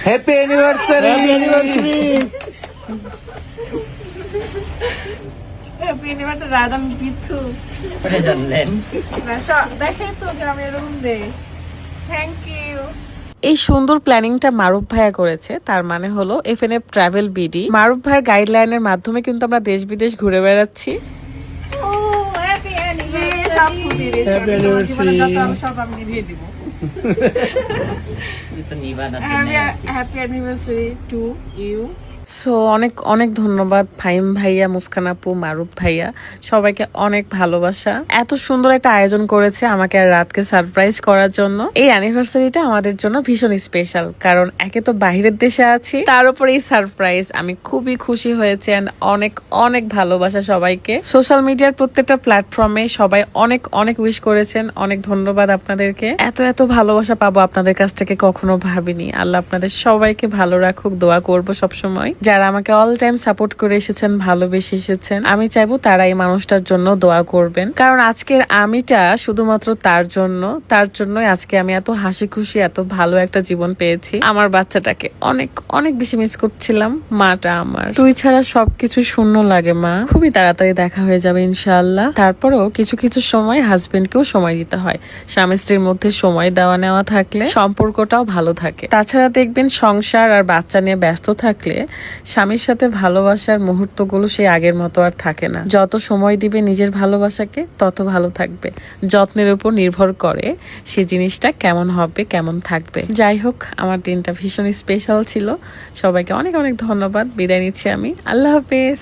Happy anniversary. Happy anniversary রাদাম বিথু। ওটা জানলেন? দেখে তো গ্রামের রুম দে। Thank you. এই সুন্দর প্ল্যানিংটা মারুফ ভাইয়া করেছে, তার মানে হলো এফএনএফ ট্রাভেল বিডি। মারুফ ভাইয়ের গাইডলাইনের মাধ্যমে কিন্তু আমরা দেশ বিদেশ ঘুরে বেড়াচ্ছি। ও হ্যাপি অ্যানিভার্সারি। সব ফুটি রে, সব আমি দিয়ে দিব। তো নিবানা happy anniversary to you. So অনেক অনেক ধন্যবাদ ফাহিম ভাইয়া, মুস্কান আপু, মারুফ ভাইয়া, সবাইকে অনেক ভালোবাসা। এত সুন্দর একটা আয়োজন করেছে আমাকে আর রাতকে সারপ্রাইজ করার জন্য। এই অ্যানিভার্সারিটা আমাদের জন্য ভীষণ স্পেশাল, কারণ একে তো বাহিরের দেশে আছি, তার উপর এই সারপ্রাইজ। আমি খুবই খুশি হয়েছি and অনেক অনেক ভালোবাসা সবাইকে। সোশ্যাল মিডিয়ার প্রত্যেকটা প্ল্যাটফর্মে সবাই অনেক অনেক উইশ করেছেন, অনেক ধন্যবাদ আপনাদেরকে। এত এত ভালোবাসা পাবো আপনাদের কাছ থেকে কখনো ভাবিনি। আল্লাহ আপনাদের সবাইকে ভালো রাখুক, দোয়া করবো সবসময়। যারা আমাকে অল টাইম সাপোর্ট করে এসেছেন, ভালোবেসে এসেছেন, আমি চাইবো তারা এই মানুষটার জন্য দোয়া করবেন, কারণ আজকের আমিটা শুধুমাত্র তার জন্যই আজকে আমি এত হাসি খুশি, এত ভালো একটা জীবন পেয়েছি। আমার বাচ্চাটাকে অনেক অনেক বেশি মিস করছিলাম। মাটা আমার, তুই ছাড়া সবকিছু শূন্য লাগে মা। খুবই তাড়াতাড়ি দেখা হয়ে যাবে ইনশাআল্লাহ। তারপরেও কিছু কিছু সময় হাজবেন্ডকেও সময় দিতে হয়। স্বামী স্ত্রীর মধ্যে সময় দেওয়া নেওয়া থাকলে সম্পর্কটাও ভালো থাকে। তাছাড়া দেখবেন সংসার আর বাচ্চা নিয়ে ব্যস্ত থাকলে স্বামীর সাথে ভালোবাসার মুহূর্তগুলো সেই আগের মতো আর থাকে না। যত সময় দিবে নিজের ভালোবাসাকে, তত ভালো থাকবে। যত্নের উপর নির্ভর করে সে জিনিসটা কেমন হবে, কেমন থাকবে। যাই হোক, আমার দিনটা ভীষণ স্পেশাল ছিল। সবাইকে অনেক অনেক ধন্যবাদ। বিদায় নিচ্ছি আমি। আল্লাহ হাফেজ।